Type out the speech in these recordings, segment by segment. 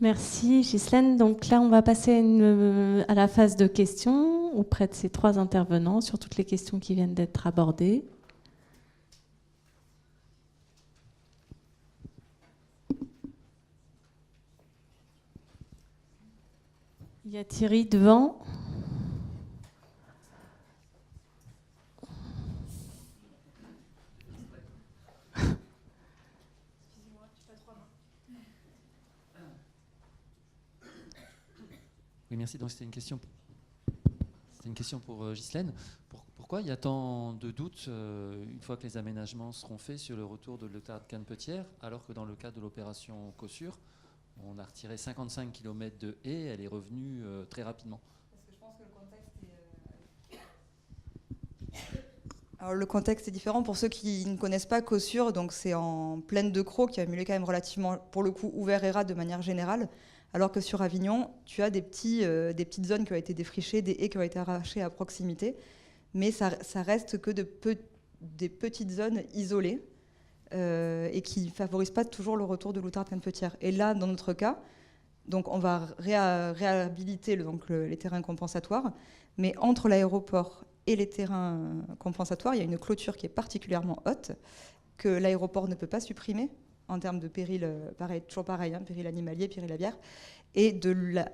Merci Ghislaine. Donc là, on va passer à la phase de questions auprès de ces trois intervenants sur toutes les questions qui viennent d'être abordées. Il y a Thierry devant. Oui, merci. Donc, c'était une question pour Ghislaine. Pourquoi il y a tant de doutes une fois que les aménagements seront faits sur le retour de l'Eutarde-Canepetière, alors que dans le cadre de l'opération Cossure, on a retiré 55 km de haies, elle est revenue très rapidement. Parce que je pense que le contexte est... Alors, le contexte est différent. Pour ceux qui ne connaissent pas Cossure, donc c'est en plaine de Crau, qui a un milieu quand même relativement, pour le coup, ouvert et rade de manière générale. Alors que sur Avignon, tu as des petites zones qui ont été défrichées, des haies qui ont été arrachées à proximité, mais ça reste que des petites zones isolées et qui ne favorisent pas toujours le retour de l'Outarde-Canepetière. Et là, dans notre cas, donc on va réhabiliter les terrains compensatoires, mais entre l'aéroport et les terrains compensatoires, il y a une clôture qui est particulièrement haute, que l'aéroport ne peut pas supprimer, en termes de péril, toujours pareil, hein, péril animalier, péril aviaire. Et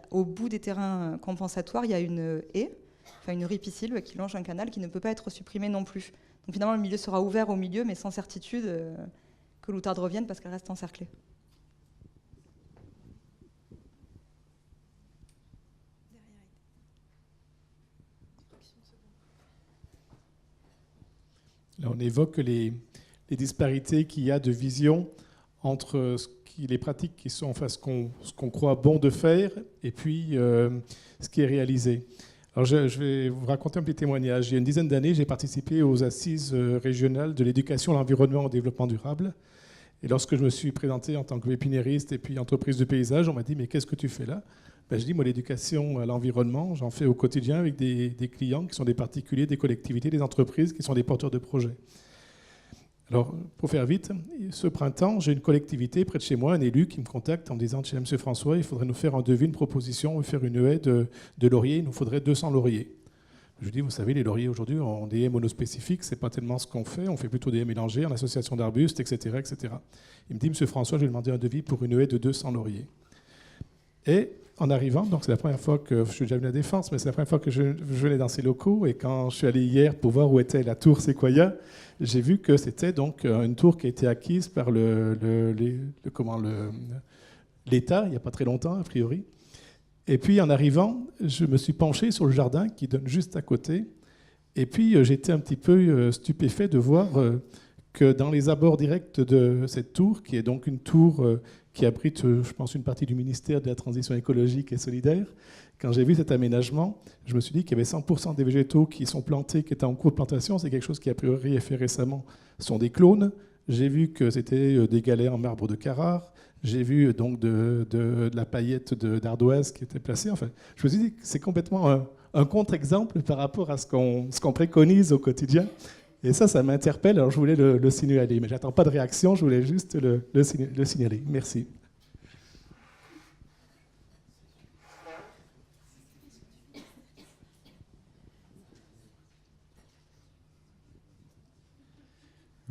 au bout des terrains compensatoires, il y a une haie, enfin une ripisylve qui longe un canal qui ne peut pas être supprimée non plus. Donc finalement, le milieu sera ouvert au milieu, mais sans certitude que l'outarde revienne parce qu'elle reste encerclée. Là, on évoque les disparités qu'il y a de vision entre les pratiques qui sont, enfin, ce qu'on croit bon de faire et puis ce qui est réalisé. Alors je vais vous raconter un petit témoignage. Il y a une dizaine d'années, j'ai participé aux assises régionales de l'éducation, l'environnement et au développement durable. Et lorsque je me suis présenté en tant que pépiniériste et puis entreprise de paysage, on m'a dit « Mais qu'est-ce que tu fais là ?» Je dis « Moi, l'éducation à l'environnement, j'en fais au quotidien avec des clients qui sont des particuliers, des collectivités, des entreprises qui sont des porteurs de projets. » Alors, pour faire vite, ce printemps, j'ai une collectivité près de chez moi, un élu qui me contacte en me disant « Chez M. François, il faudrait nous faire un devis, une proposition, faire une haie de lauriers, il nous faudrait 200 lauriers. » Je lui dis « Vous savez, les lauriers aujourd'hui ont des haies monospécifiques, c'est pas tellement ce qu'on fait plutôt des haies mélangées en association d'arbustes, etc., etc. » Il me dit « M. François, je vais demander un devis pour une haie de 200 lauriers. » Et en arrivant, donc c'est la première fois que je suis déjà venu à Défense, mais c'est la première fois que je venais dans ces locaux. Et quand je suis allé hier pour voir où était la tour Séquoia, j'ai vu que c'était donc une tour qui a été acquise par l'État il n'y a pas très longtemps, a priori. Et puis en arrivant, je me suis penché sur le jardin qui donne juste à côté. Et puis j'étais un petit peu stupéfait de voir que dans les abords directs de cette tour, qui est donc une tour qui abrite, je pense, une partie du ministère de la Transition écologique et solidaire, quand j'ai vu cet aménagement, je me suis dit qu'il y avait 100% des végétaux qui sont plantés, qui étaient en cours de plantation. C'est quelque chose qui, a priori, est fait récemment. Ce sont des clones. J'ai vu que c'était des galets en marbre de Carrare. J'ai vu donc de la paillette d'ardoise qui était placée. Enfin, je me suis dit que c'est complètement un contre-exemple par rapport à ce qu'on préconise au quotidien. Et ça m'interpelle. Alors, je voulais le signaler. Mais je n'attends pas de réaction. Je voulais juste le signaler. Merci.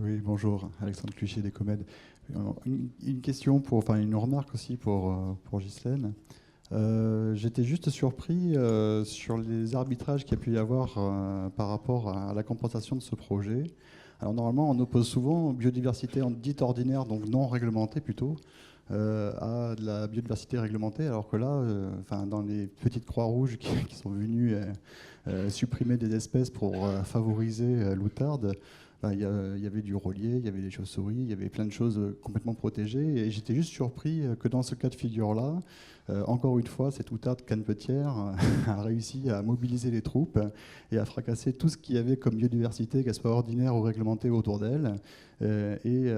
Oui, bonjour, Alexandre Cluchier des Comèdes. Une question, une remarque aussi pour Ghislaine. J'étais juste surpris sur les arbitrages qu'il y a pu y avoir par rapport à la compensation de ce projet. Alors normalement, on oppose souvent biodiversité dite ordinaire, donc non réglementée plutôt, à de la biodiversité réglementée, alors que là, dans les petites croix rouges qui sont venues supprimer des espèces pour favoriser l'outarde, il y avait du rolier, il y avait des chauves-souris, il y avait plein de choses complètement protégées. Et j'étais juste surpris que dans ce cas de figure-là, encore une fois, cette outarde canepetière a réussi à mobiliser les troupes et à fracasser tout ce qu'il y avait comme biodiversité, qu'elle soit ordinaire ou réglementée autour d'elle. Et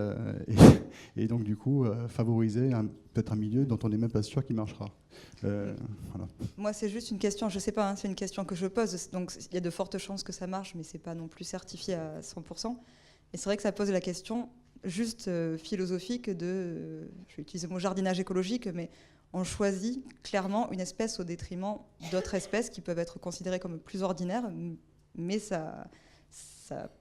donc, du coup, favoriser peut-être un milieu dont on n'est même pas sûr qu'il marchera. Voilà. Moi, c'est juste une question, je ne sais pas, hein, c'est une question que je pose. Donc, il y a de fortes chances que ça marche, mais ce n'est pas non plus certifié à 100%. Et c'est vrai que ça pose la question juste philosophique je vais utiliser le mot jardinage écologique, mais on choisit clairement une espèce au détriment d'autres espèces qui peuvent être considérées comme plus ordinaires, mais ça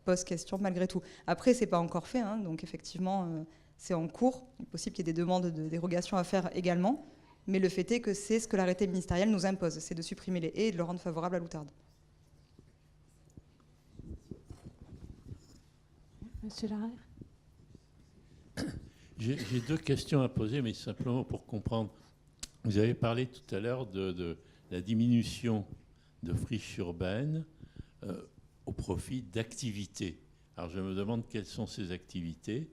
pose question malgré tout. Après, c'est pas encore fait, hein, donc effectivement, c'est en cours. Il est possible qu'il y ait des demandes de dérogation à faire également, mais le fait est que c'est ce que l'arrêté ministériel nous impose, c'est de supprimer les haies et de le rendre favorable à l'outarde. Monsieur Larère. J'ai deux questions à poser, mais simplement pour comprendre. Vous avez parlé tout à l'heure de la diminution de friches urbaines au profit d'activités. Alors je me demande quelles sont ces activités.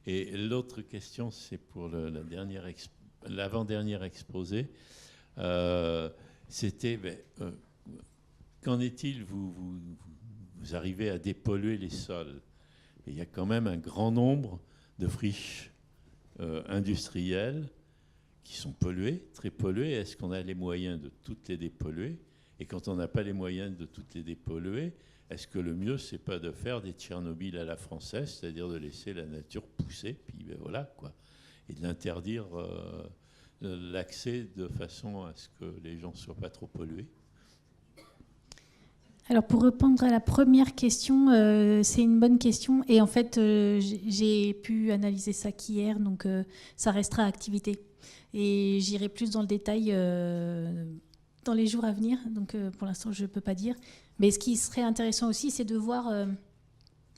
Et l'autre question, c'est pour l'avant-dernier exposé. C'était, qu'en est-il, vous arrivez à dépolluer les sols. Et il y a quand même un grand nombre de friches industrielles qui sont polluées, très polluées. Est-ce qu'on a les moyens de toutes les dépolluer? Et quand on n'a pas les moyens de toutes les dépolluer, est-ce que le mieux, c'est pas de faire des Tchernobyl à la française, c'est-à-dire de laisser la nature pousser, puis voilà, quoi, et de l'interdire l'accès de façon à ce que les gens ne soient pas trop pollués? Alors pour répondre à la première question, c'est une bonne question. Et en fait, j'ai pu analyser ça qu'hier, donc ça restera activité. Et j'irai plus dans le détail dans les jours à venir. Donc pour l'instant, je ne peux pas dire. Mais ce qui serait intéressant aussi, c'est de voir...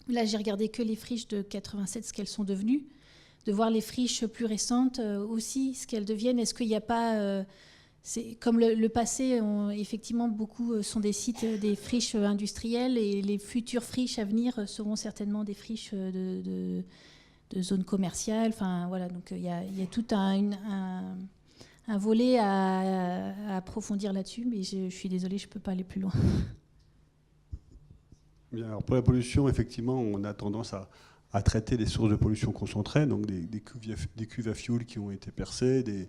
là, j'ai regardé que les friches de 87, ce qu'elles sont devenues. De voir les friches plus récentes aussi, ce qu'elles deviennent. Est-ce qu'il n'y a pas... comme le passé, effectivement, beaucoup sont des sites, des friches industrielles, et les futures friches à venir seront certainement des friches de zones commerciales. Enfin, voilà, donc il y a tout un volet à approfondir là-dessus, mais je suis désolée, je ne peux pas aller plus loin. Bien, alors pour la pollution, effectivement, on a tendance à traiter des sources de pollution concentrées, donc des cuves à fioul qui ont été percées, des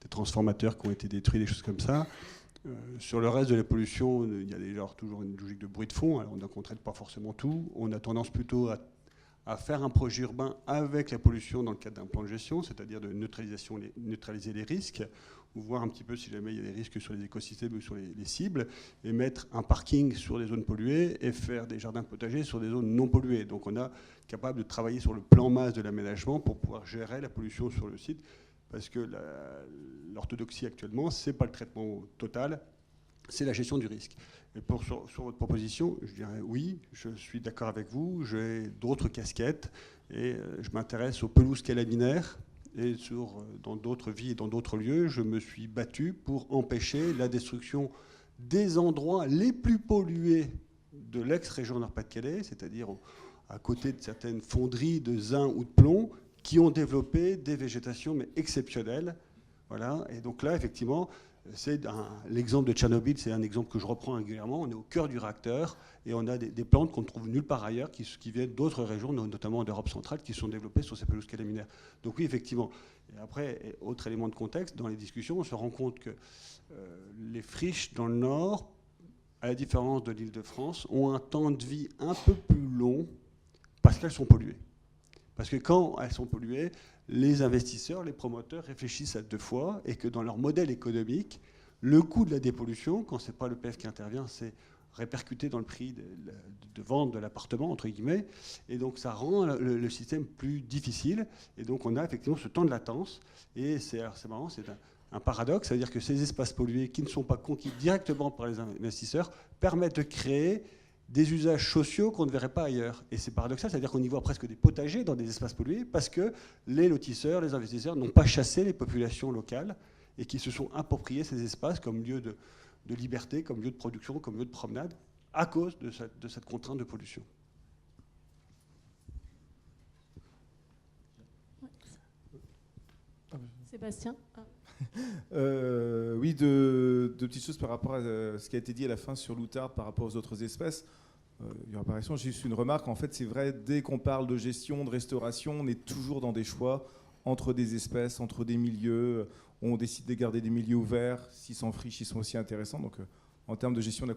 transformateurs qui ont été détruits, des choses comme ça. Sur le reste de la pollution, il y a déjà toujours une logique de bruit de fond. Alors on ne traite pas forcément tout. On a tendance plutôt à faire un projet urbain avec la pollution dans le cadre d'un plan de gestion, c'est-à-dire de neutraliser les risques, ou voir un petit peu si jamais il y a des risques sur les écosystèmes ou sur les cibles, et mettre un parking sur des zones polluées et faire des jardins potagers sur des zones non polluées. Donc on est capable de travailler sur le plan masse de l'aménagement pour pouvoir gérer la pollution sur le site, parce que l'orthodoxie actuellement, ce n'est pas le traitement total, c'est la gestion du risque. Et sur votre proposition, je dirais oui, je suis d'accord avec vous, j'ai d'autres casquettes, et je m'intéresse aux pelouses calaminaires, et dans d'autres vies et dans d'autres lieux, je me suis battu pour empêcher la destruction des endroits les plus pollués de l'ex-région Nord-Pas-de-Calais, c'est-à-dire à côté de certaines fonderies de zinc ou de plomb, qui ont développé des végétations mais exceptionnelles. Voilà. Et donc là, effectivement, l'exemple de Tchernobyl, c'est un exemple que je reprends régulièrement. On est au cœur du réacteur et on a des plantes qu'on ne trouve nulle part ailleurs, qui viennent d'autres régions, notamment d'Europe centrale, qui sont développées sur ces pelouses calaminaires. Donc oui, effectivement. Et après, autre élément de contexte, dans les discussions, on se rend compte que les friches dans le Nord, à la différence de l'Île-de-France, ont un temps de vie un peu plus long parce qu'elles sont polluées. Parce que quand elles sont polluées, les investisseurs, les promoteurs réfléchissent à deux fois, et que dans leur modèle économique, le coût de la dépollution, quand ce n'est pas l'EPF qui intervient, c'est répercuté dans le prix de vente de l'appartement, entre guillemets, et donc ça rend le système plus difficile, et donc on a effectivement ce temps de latence, et c'est marrant, c'est un paradoxe, c'est-à-dire que ces espaces pollués qui ne sont pas conquis directement par les investisseurs permettent de créer des usages sociaux qu'on ne verrait pas ailleurs. Et c'est paradoxal, c'est-à-dire qu'on y voit presque des potagers dans des espaces pollués parce que les lotisseurs, les investisseurs n'ont pas chassé les populations locales et qui se sont appropriés ces espaces comme lieu de liberté, comme lieu de production, comme lieu de promenade, à cause de cette contrainte de pollution. Sébastien. Oui, deux petites choses par rapport à ce qui a été dit à la fin sur l'outarde par rapport aux autres espèces. Il y aura par exemple, j'ai juste une remarque. En fait, c'est vrai, dès qu'on parle de gestion, de restauration, on est toujours dans des choix entre des espèces, entre des milieux. On décide de garder des milieux ouverts. S'ils sont friches, ils sont aussi intéressants. Donc, en termes de gestion de la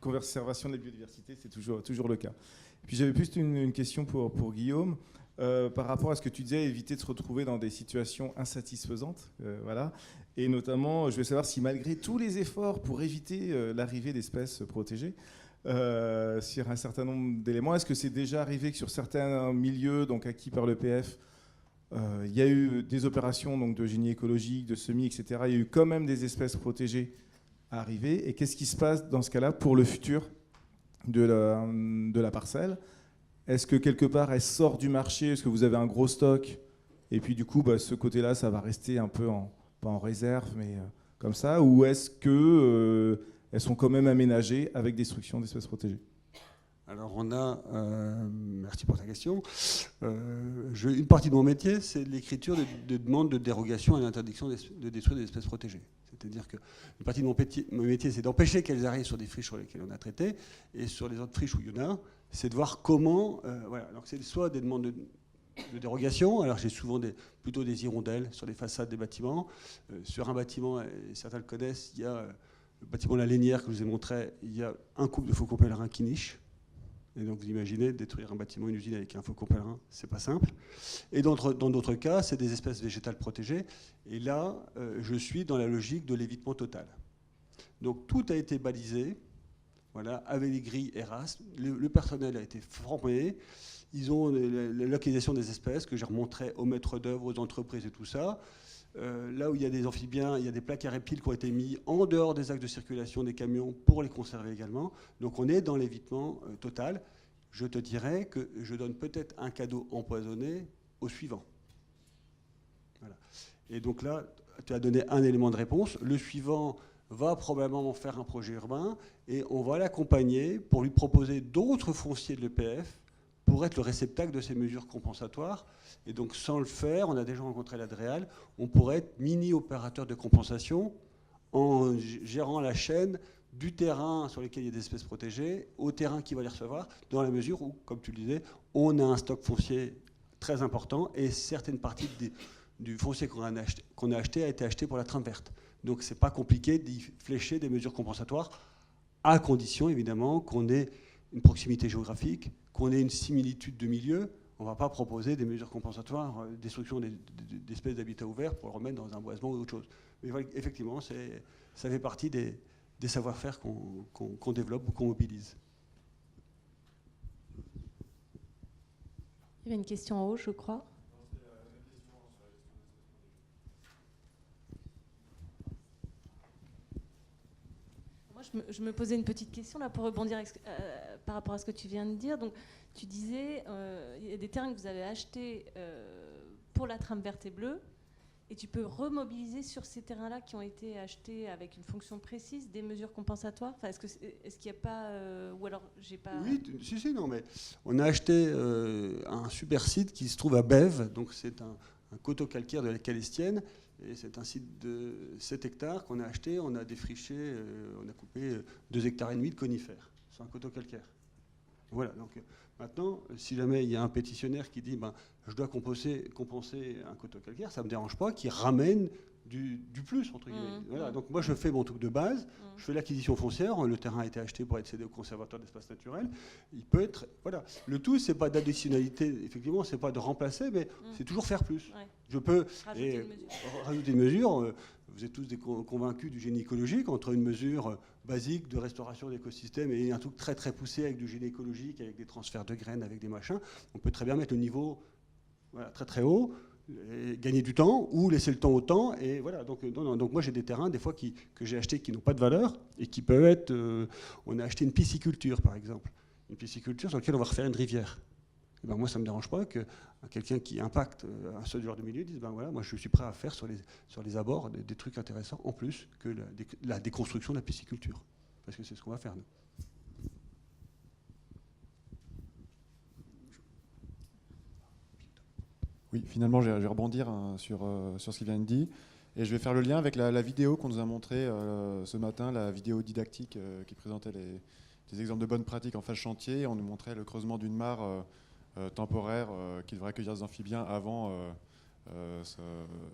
conservation de la biodiversité, c'est toujours le cas. Et puis, j'avais plus une question pour Guillaume. par rapport à ce que tu disais, éviter de se retrouver dans des situations insatisfaisantes. Voilà. Et notamment, je veux savoir si malgré tous les efforts pour éviter l'arrivée d'espèces protégées, sur un certain nombre d'éléments, est-ce que c'est déjà arrivé que sur certains milieux donc acquis par l'EPF, il y a eu des opérations donc, de génie écologique, de semis, etc. Il y a eu quand même des espèces protégées à arriver. Et qu'est-ce qui se passe dans ce cas-là pour le futur de la parcelle? Est-ce que quelque part elle sort du marché? Est-ce que vous avez un gros stock? Et puis du coup, ce côté-là, ça va rester un peu pas en réserve, mais comme ça? Ou est-ce que elles sont quand même aménagées avec destruction d'espèces protégées? Alors on a, merci pour ta question, une partie de mon métier, c'est l'écriture de demandes de dérogation à l'interdiction de détruire des espèces protégées. C'est-à-dire qu'une partie de mon métier, c'est d'empêcher qu'elles arrivent sur des friches sur lesquelles on a traité, et sur les autres friches où il y en a, c'est de voir comment, voilà, donc c'est soit des demandes de dérogation, alors j'ai souvent plutôt des hirondelles sur les façades des bâtiments. Sur un bâtiment, et certains le connaissent, il y a le bâtiment La Lénière que je vous ai montré, il y a un couple de faucons pèlerins qui nichent. Et donc vous imaginez, détruire un bâtiment, une usine avec un faucon pèlerin, c'est pas simple. Et dans d'autres cas, c'est des espèces végétales protégées. Et là, je suis dans la logique de l'évitement total. Donc tout a été balisé, voilà, avec les grilles ERAS. Le personnel a été formé. Ils ont la localisation des espèces que j'ai remontré aux maîtres d'œuvre, aux entreprises et tout ça. Là où il y a des amphibiens, il y a des plaques à reptiles qui ont été mis en dehors des axes de circulation des camions pour les conserver également. Donc on est dans l'évitement total. Je te dirais que je donne peut-être un cadeau empoisonné au suivant. Voilà. Et donc là, tu as donné un élément de réponse. Le suivant va probablement faire un projet urbain et on va l'accompagner pour lui proposer d'autres fonciers de l'EPF pour être le réceptacle de ces mesures compensatoires. Et donc, sans le faire, on a déjà rencontré l'ADREAL, on pourrait être mini-opérateur de compensation en gérant la chaîne du terrain sur lequel il y a des espèces protégées au terrain qui va les recevoir, dans la mesure où, comme tu le disais, on a un stock foncier très important et certaines parties du foncier qu'on a acheté a été acheté pour la trame verte. Donc, ce n'est pas compliqué d'y flécher des mesures compensatoires, à condition, évidemment, qu'on ait une proximité géographique, qu'on ait une similitude de milieu. On ne va pas proposer des mesures compensatoires, destruction d'espèces d'habitat ouvert pour le remettre dans un boisement ou autre chose. Mais effectivement, ça fait partie des savoir-faire qu'on développe ou qu'on mobilise. Il y avait une question en haut, je crois. Moi, je me posais une petite question là pour rebondir par rapport à ce que tu viens de dire. Donc, tu disais, il y a des terrains que vous avez achetés pour la trame verte et bleue, et tu peux remobiliser sur ces terrains-là qui ont été achetés avec une fonction précise des mesures compensatoires. Enfin, est-ce qu'il n'y a pas, ou alors j'ai pas. Oui, non, mais on a acheté un super site qui se trouve à Bèves, donc c'est un coteau calcaire de la Calestienne. Et c'est un site de 7 hectares qu'on a acheté, on a défriché, on a coupé 2,5 hectares de conifères. C'est un coteau calcaire. Voilà, donc maintenant, si jamais il y a un pétitionnaire qui dit je dois compenser un coteau calcaire, ça ne me dérange pas qu'il ramène du plus, entre guillemets. Voilà, donc moi je fais mon truc de base, je fais l'acquisition foncière, le terrain a été acheté pour être cédé au conservatoire d'espaces naturels, il peut être... Voilà. Le tout, c'est pas d'additionnalité, effectivement, c'est pas de remplacer, mais c'est toujours faire plus. Ouais. Je peux rajouter une mesure. Vous êtes tous convaincus du génie écologique, entre une mesure basique de restauration d'écosystèmes et un truc très très poussé avec du génie écologique, avec des transferts de graines, avec des machins. On peut très bien mettre le niveau très très haut, et gagner du temps ou laisser le temps au temps. Et voilà, donc moi j'ai des terrains des fois que j'ai achetés qui n'ont pas de valeur et qui peuvent être... on a acheté une pisciculture par exemple, une pisciculture sur laquelle on va refaire une rivière. Et moi ça ne me dérange pas que quelqu'un qui impacte un seul genre de milieu dise voilà, moi je suis prêt à faire sur les abords des trucs intéressants en plus que la déconstruction de la pisciculture, parce que c'est ce qu'on va faire nous. Oui, finalement, je vais rebondir sur ce qu'il vient de dire. Et je vais faire le lien avec la vidéo qu'on nous a montrée ce matin, la vidéo didactique qui présentait des exemples de bonnes pratiques en phase chantier. On nous montrait le creusement d'une mare temporaire qui devrait accueillir des amphibiens avant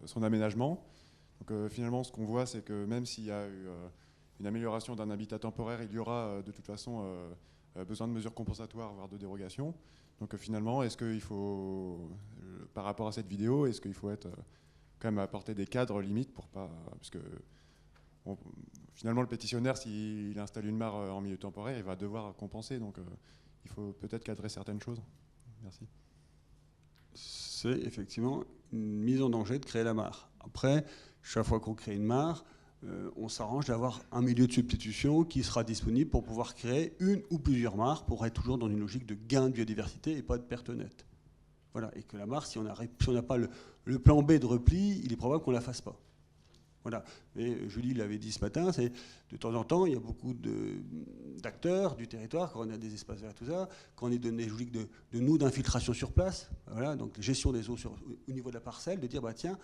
son aménagement. Donc finalement, ce qu'on voit, c'est que même s'il y a eu une amélioration d'un habitat temporaire, il y aura de toute façon besoin de mesures compensatoires, voire de dérogations. Donc finalement, est-ce qu'il faut, par rapport à cette vidéo, est-ce qu'il faut être quand même apporter des cadres limites pour pas, parce que finalement le pétitionnaire, s'il installe une mare en milieu temporaire, il va devoir compenser. Donc il faut peut-être cadrer certaines choses. Merci. C'est effectivement une mise en danger de créer la mare. Après, chaque fois qu'on crée une mare, on s'arrange d'avoir un milieu de substitution qui sera disponible pour pouvoir créer une ou plusieurs mares pour être toujours dans une logique de gain de biodiversité et pas de perte nette. Voilà. Et que la mare, si on n'a pas le plan B de repli, il est probable qu'on ne la fasse pas. Voilà. Mais Julie l'avait dit ce matin, c'est de temps en temps, il y a beaucoup d'acteurs du territoire, quand on a des espaces verts, tout ça, quand on est dans des logiques de nous d'infiltration sur place, voilà, donc gestion des eaux au niveau de la parcelle, de dire, bah, tiens,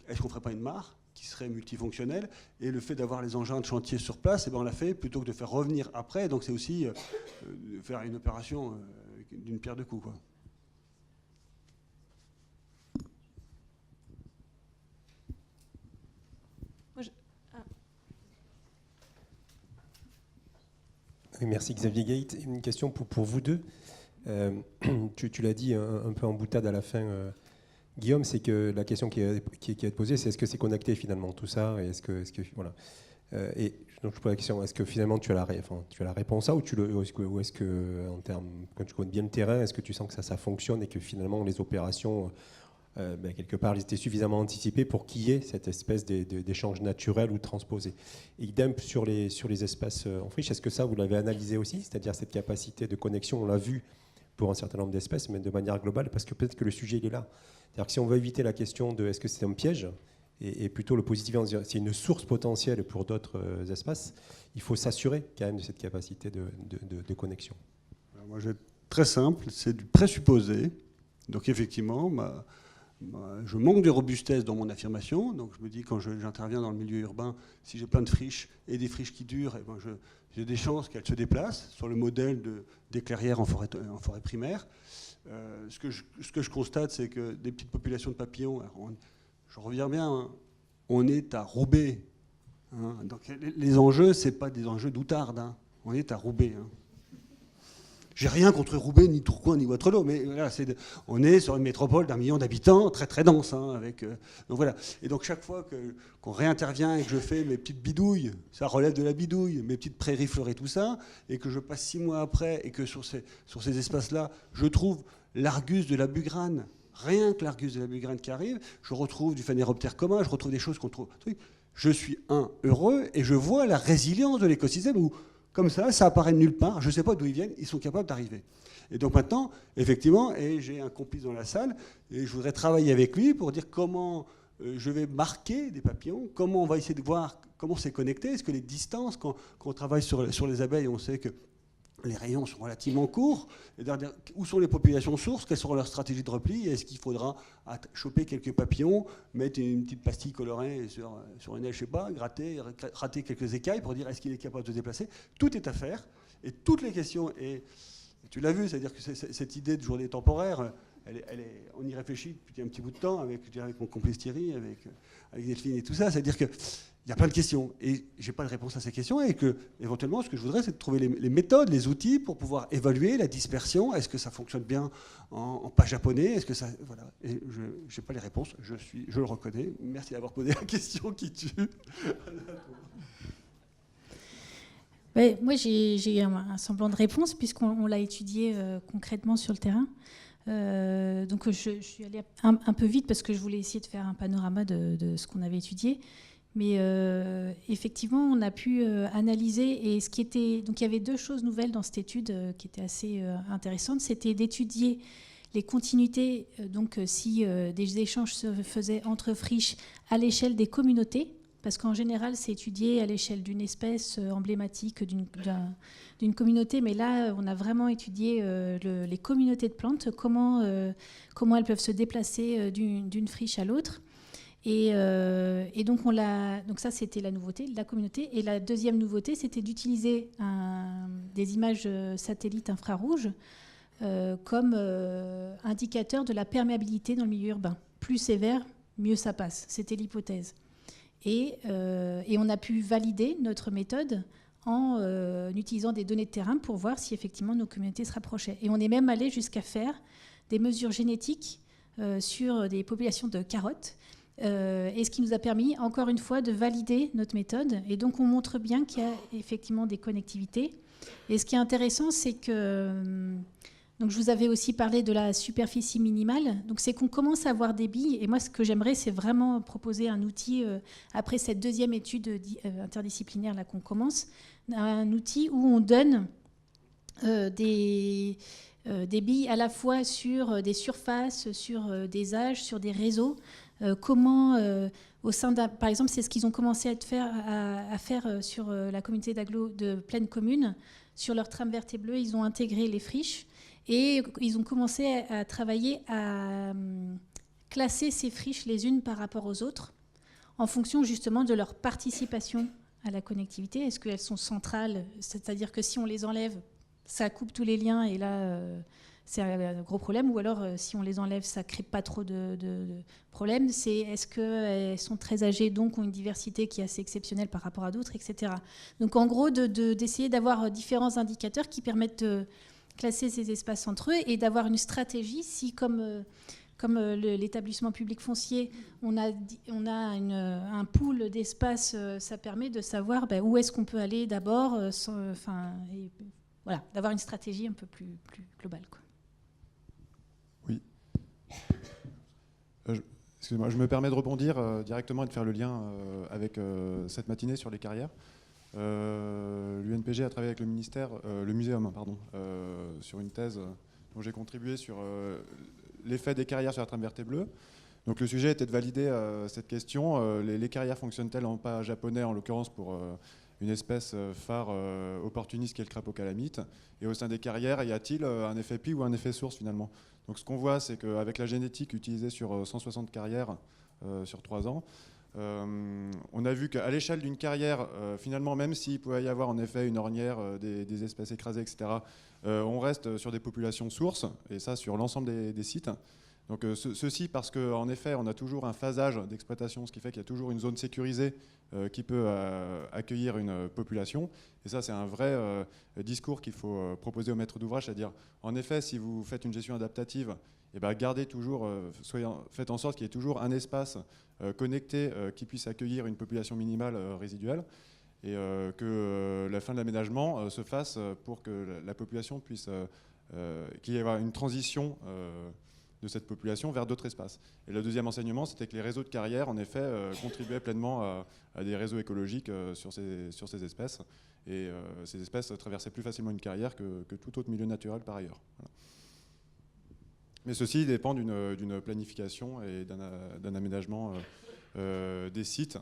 est-ce qu'on ne ferait pas une mare qui serait multifonctionnelle? Et le fait d'avoir les engins de chantier sur place, eh ben on l'a fait plutôt que de faire revenir après. Donc c'est aussi faire une opération d'une pierre deux coups, quoi. Oui, merci Xavier Gate. Une question pour vous deux. Tu l'as dit un peu en boutade à la fin, Guillaume, c'est que la question qui est posée, c'est est-ce que c'est connecté finalement tout ça, et est-ce que voilà. Et donc je pose la question, est-ce que finalement tu as la réponse à, ou est-ce que en termes, quand tu connais bien le terrain, est-ce que tu sens que ça fonctionne et que finalement les opérations quelque part, elles étaient suffisamment anticipées pour qu'il y ait cette espèce d'échange naturel ou transposé. Et idem sur les espaces en friche, est-ce que ça, vous l'avez analysé aussi, c'est-à-dire cette capacité de connexion, on l'a vu pour un certain nombre d'espèces, mais de manière globale, parce que peut-être que le sujet il est là. C'est-à-dire que si on veut éviter la question de est-ce que c'est un piège, et plutôt le positiver, c'est une source potentielle pour d'autres espaces, il faut s'assurer quand même de cette capacité de connexion. Alors moi, je vais être très simple, c'est du présupposé. Donc effectivement, je manque de robustesse dans mon affirmation. Donc je me dis, quand j'interviens dans le milieu urbain, si j'ai plein de friches et des friches qui durent, et ben j'ai des chances qu'elles se déplacent sur le modèle des clairières en forêt primaire. Ce que je constate, c'est que des petites populations de papillons, je reviens bien, hein, on est à Roubaix. Hein, donc les enjeux, ce n'est pas des enjeux d'outarde. Hein, on est à Roubaix. Hein. J'ai rien contre Roubaix, ni Tourcoing, ni Waterloo, mais voilà, on est sur une métropole d'1 million d'habitants, très très dense. Hein, donc voilà. Et donc chaque fois qu'on réintervient et que je fais mes petites bidouilles, ça relève de la bidouille, mes petites prairies fleurées, tout ça, et que je passe 6 mois après et que sur ces espaces-là, je trouve l'Argus de la Bugrane, rien que l'Argus de la Bugrane qui arrive, je retrouve du Phanéroptère commun, je retrouve des choses qu'on trouve. Je suis heureux et je vois la résilience de l'écosystème où, comme ça apparaît de nulle part, je ne sais pas d'où ils viennent, ils sont capables d'arriver. Et donc maintenant, effectivement, et j'ai un complice dans la salle, et je voudrais travailler avec lui pour dire comment je vais marquer des papillons, comment on va essayer de voir comment c'est connecté, est-ce que les distances, quand on travaille sur les abeilles, on sait que les rayons sont relativement courts, et où sont les populations sources, quelles seront leurs stratégies de repli, est-ce qu'il faudra choper quelques papillons, mettre une petite pastille colorée sur une aile, je ne sais pas, rater quelques écailles pour dire est-ce qu'il est capable de se déplacer. Tout est à faire, et toutes les questions, et tu l'as vu, c'est-à-dire que cette idée de journée temporaire, on y réfléchit depuis un petit bout de temps avec mon complice Thierry, avec Delphine et tout ça, c'est-à-dire que il y a plein de questions et je n'ai pas de réponse à ces questions et que éventuellement ce que je voudrais c'est de trouver les méthodes, les outils pour pouvoir évaluer la dispersion. Est-ce que ça fonctionne bien en pas japonais? Est-ce que ça voilà. Et je n'ai pas les réponses. Je le reconnais. Merci d'avoir posé la question qui tue. Ouais, moi j'ai un semblant de réponse puisqu'on l'a étudié concrètement sur le terrain. Donc je suis allée un peu vite parce que je voulais essayer de faire un panorama de ce qu'on avait étudié. Mais effectivement, on a pu analyser, et donc il y avait 2 choses nouvelles dans cette étude qui étaient assez intéressantes. C'était d'étudier les continuités, donc si des échanges se faisaient entre friches à l'échelle des communautés, parce qu'en général, c'est étudié à l'échelle d'une espèce emblématique d'une communauté, mais là, on a vraiment étudié les communautés de plantes, comment elles peuvent se déplacer d'une friche à l'autre. Et donc, donc ça, c'était la nouveauté, la communauté. Et la deuxième nouveauté, c'était d'utiliser des images satellites infrarouges comme indicateur de la perméabilité dans le milieu urbain. Plus sévère, mieux ça passe. C'était l'hypothèse. Et on a pu valider notre méthode en utilisant des données de terrain pour voir si effectivement nos communautés se rapprochaient. Et on est même allé jusqu'à faire des mesures génétiques sur des populations de carottes, et ce qui nous a permis, encore une fois, de valider notre méthode. Et donc, on montre bien qu'il y a effectivement des connectivités. Et ce qui est intéressant, c'est que... Donc, je vous avais aussi parlé de la superficie minimale. Donc, c'est qu'on commence à avoir des billes. Et moi, ce que j'aimerais, c'est vraiment proposer un outil, après cette deuxième étude interdisciplinaire là, qu'on commence, un outil où on donne des billes à la fois sur des surfaces, sur des âges, sur des réseaux. Comment, au sein d'un... Par exemple, c'est ce qu'ils ont commencé à faire sur la communauté de Plaine Commune. Sur leur tram vert et bleu, ils ont intégré les friches et ils ont commencé à travailler à classer ces friches les unes par rapport aux autres en fonction justement de leur participation à la connectivité. Est-ce qu'elles sont centrales? C'est-à-dire que si on les enlève, ça coupe tous les liens et là... c'est un gros problème, ou alors si on les enlève, ça ne crée pas trop de problèmes. C'est est-ce qu'elles sont très âgées, donc ont une diversité qui est assez exceptionnelle par rapport à d'autres, etc. Donc en gros, d'essayer d'avoir différents indicateurs qui permettent de classer ces espaces entre eux et d'avoir une stratégie. Si comme l'établissement public foncier, on a un pool d'espace, ça permet de savoir où est-ce qu'on peut aller d'abord, voilà, d'avoir une stratégie un peu plus globale, quoi. Oui. Excusez-moi, je me permets de rebondir directement et de faire le lien avec cette matinée sur les carrières. L'UNPG a travaillé avec le muséum, sur une thèse dont j'ai contribué sur l'effet des carrières sur la trame verte et bleue. Donc le sujet était de valider cette question. Les carrières fonctionnent-elles en pas japonais, en l'occurrence pour une espèce phare opportuniste qui est le crapaud calamite? Et au sein des carrières, y a-t-il un effet PI ou un effet source finalement? Donc ce qu'on voit, c'est qu'avec la génétique utilisée sur 160 carrières sur 3 ans, on a vu qu'à l'échelle d'une carrière, finalement, même s'il pouvait y avoir en effet une ornière, des espèces écrasées, etc., on reste sur des populations sources, et ça sur l'ensemble des sites. Donc ceci parce qu'en effet, on a toujours un phasage d'exploitation, ce qui fait qu'il y a toujours une zone sécurisée qui peut accueillir une population. Et ça, c'est un vrai discours qu'il faut proposer aux maîtres d'ouvrage, c'est-à-dire, en effet, si vous faites une gestion adaptative, eh ben, gardez toujours, faites en sorte qu'il y ait toujours un espace connecté qui puisse accueillir une population minimale résiduelle, et que la fin de l'aménagement se fasse pour que la population puisse, qu'il y ait une transition de cette population vers d'autres espaces. Et le deuxième enseignement, c'était que les réseaux de carrières, en effet, contribuaient pleinement à des réseaux écologiques sur ces espèces. Et ces espèces traversaient plus facilement une carrière que tout autre milieu naturel par ailleurs. Voilà. Mais ceci dépend d'une planification et d'un aménagement des sites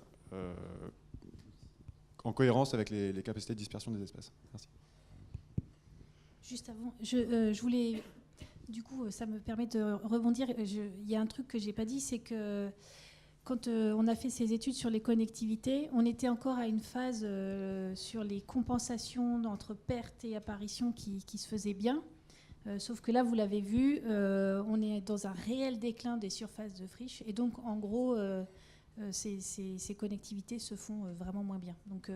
en cohérence avec les capacités de dispersion des espèces. Merci. Juste avant, je voulais... Du coup, ça me permet de rebondir. Il y a un truc que je n'ai pas dit, c'est que quand on a fait ces études sur les connectivités, on était encore à une phase sur les compensations entre pertes et apparitions qui se faisaient bien. Sauf que là, vous l'avez vu, on est dans un réel déclin des surfaces de friches. Et donc, en gros, ces connectivités se font vraiment moins bien. Donc,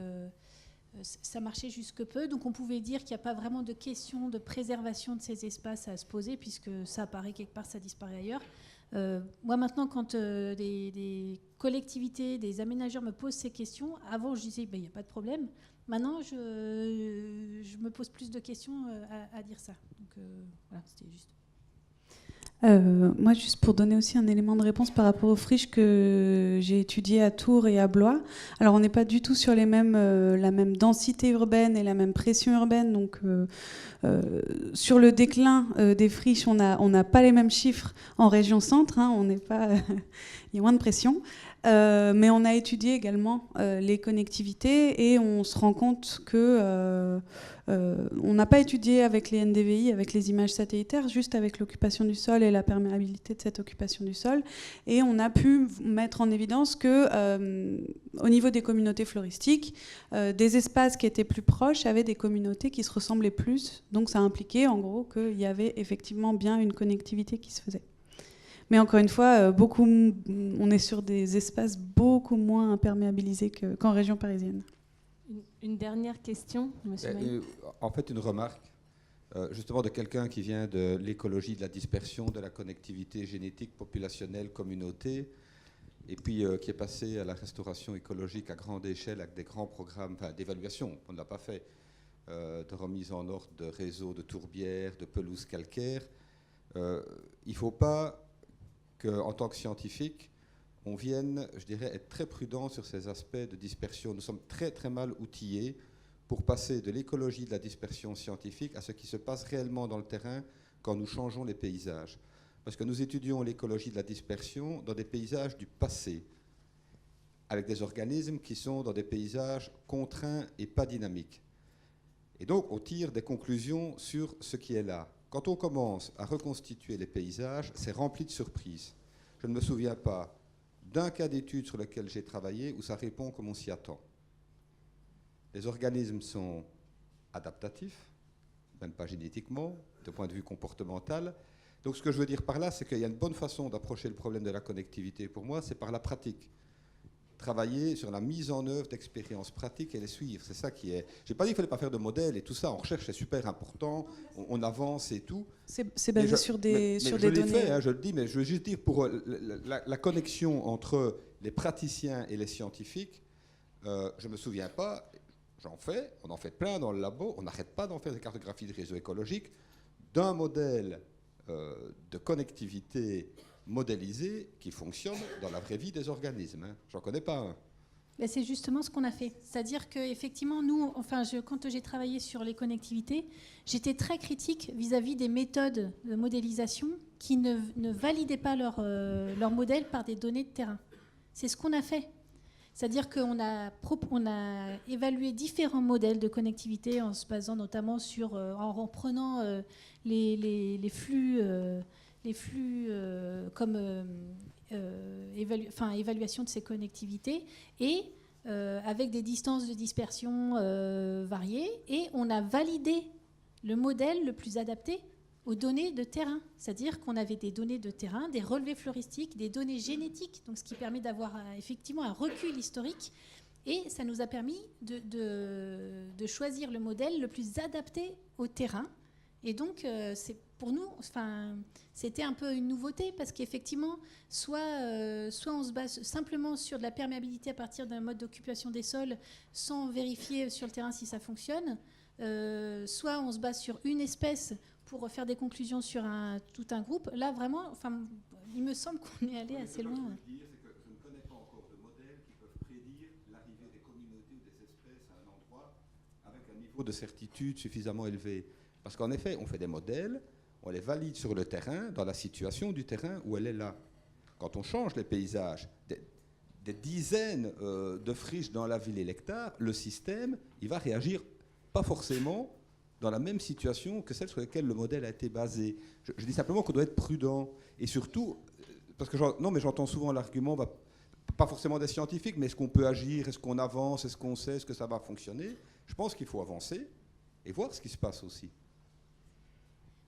ça marchait jusque peu. Donc, on pouvait dire qu'il n'y a pas vraiment de question de préservation de ces espaces à se poser, puisque ça apparaît quelque part, ça disparaît ailleurs. Moi, maintenant, quand des collectivités, des aménageurs me posent ces questions, avant, je disais, il n'y a pas de problème. Maintenant, je me pose plus de questions à dire ça. Donc, voilà, c'était juste. Moi, juste pour donner aussi un élément de réponse par rapport aux friches que j'ai étudiées à Tours et à Blois. Alors, on n'est pas du tout sur la même densité urbaine et la même pression urbaine. Donc, sur le déclin des friches, on n'a pas les mêmes chiffres en région centre. Hein, on n'est pas, il y a moins de pression. Mais on a étudié également les connectivités et on se rend compte que on n'a pas étudié avec les NDVI, avec les images satellitaires, juste avec l'occupation du sol et la perméabilité de cette occupation du sol. Et on a pu mettre en évidence que, au niveau des communautés floristiques, des espaces qui étaient plus proches avaient des communautés qui se ressemblaient plus. Donc ça impliquait en gros qu'il y avait effectivement bien une connectivité qui se faisait. Mais encore une fois, on est sur des espaces beaucoup moins imperméabilisés qu'en région parisienne. Une dernière question, monsieur Maillet. En fait, une remarque, justement, de quelqu'un qui vient de l'écologie, de la dispersion, de la connectivité génétique, populationnelle, communauté, et puis qui est passé à la restauration écologique à grande échelle avec des grands programmes d'évaluation, on ne l'a pas fait, de remise en ordre de réseaux de tourbières, de pelouses calcaires. Il ne faut pas qu'en tant que scientifique, on vienne, je dirais, être très prudent sur ces aspects de dispersion. Nous sommes très très mal outillés pour passer de l'écologie de la dispersion scientifique à ce qui se passe réellement dans le terrain quand nous changeons les paysages. Parce que nous étudions l'écologie de la dispersion dans des paysages du passé, avec des organismes qui sont dans des paysages contraints et pas dynamiques. Et donc, on tire des conclusions sur ce qui est là. Quand on commence à reconstituer les paysages, c'est rempli de surprises. Je ne me souviens pas d'un cas d'étude sur lequel j'ai travaillé où ça répond comme on s'y attend. Les organismes sont adaptatifs, même pas génétiquement, de point de vue comportemental. Donc ce que je veux dire par là, c'est qu'il y a une bonne façon d'approcher le problème de la connectivité. Pour moi, c'est par la pratique. Travailler sur la mise en œuvre d'expériences pratiques et les suivre. C'est ça qui est... Je n'ai pas dit qu'il ne fallait pas faire de modèles et tout ça. En recherche, c'est super important. On avance et tout. C'est basé sur des données. Fait, je le dis, mais je veux juste dire pour la connexion entre les praticiens et les scientifiques, je ne me souviens pas, on en fait plein dans le labo, on n'arrête pas d'en faire des cartographies de réseaux écologiques, d'un modèle de connectivité modélisé qui fonctionne dans la vraie vie des organismes. J'en connais pas un. Ben c'est justement ce qu'on a fait. C'est-à-dire qu'effectivement, nous, quand j'ai travaillé sur les connectivités, j'étais très critique vis-à-vis des méthodes de modélisation qui ne validaient pas leur modèle par des données de terrain. C'est ce qu'on a fait. C'est-à-dire qu'on a évalué différents modèles de connectivité en se basant notamment en reprenant les flux comme évaluation de ces connectivités et avec des distances de dispersion variées. Et on a validé le modèle le plus adapté aux données de terrain. C'est-à-dire qu'on avait des données de terrain, des relevés floristiques, des données génétiques, donc ce qui permet d'avoir effectivement un recul historique. Et ça nous a permis de choisir le modèle le plus adapté au terrain. Et donc, pour nous, c'était un peu une nouveauté parce qu'effectivement, soit on se base simplement sur de la perméabilité à partir d'un mode d'occupation des sols sans vérifier sur le terrain si ça fonctionne, soit on se base sur une espèce pour faire des conclusions sur tout un groupe. Là, vraiment, il me semble qu'on est allé assez loin. Ce que je veux dire, c'est que je ne connais pas encore de modèles qui peuvent prédire l'arrivée des communautés ou des espèces à un endroit avec un niveau de certitude suffisamment élevé. Parce qu'en effet, on fait des modèles, on les valide sur le terrain, dans la situation du terrain où elle est là. Quand on change les paysages, des dizaines de friches dans la ville et l'hectare, le système, il va réagir pas forcément dans la même situation que celle sur laquelle le modèle a été basé. Je dis simplement qu'on doit être prudent. Et surtout, parce que j'entends souvent l'argument, pas forcément des scientifiques, mais est-ce qu'on peut agir, est-ce qu'on avance, est-ce qu'on sait, est-ce que ça va fonctionner? Je pense qu'il faut avancer et voir ce qui se passe aussi.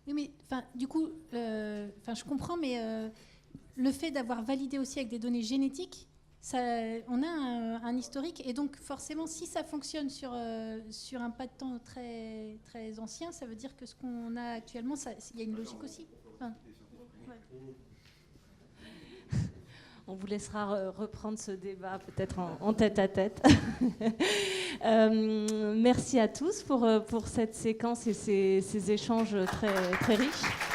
Oui, mais du coup, je comprends, mais le fait d'avoir validé aussi avec des données génétiques, on a un historique, et donc forcément, si ça fonctionne sur un pas de temps très, très ancien, ça veut dire que ce qu'on a actuellement, il y a une logique aussi. On vous laissera reprendre ce débat peut-être en tête-à-tête. Merci à tous pour cette séquence et ces échanges très, très riches.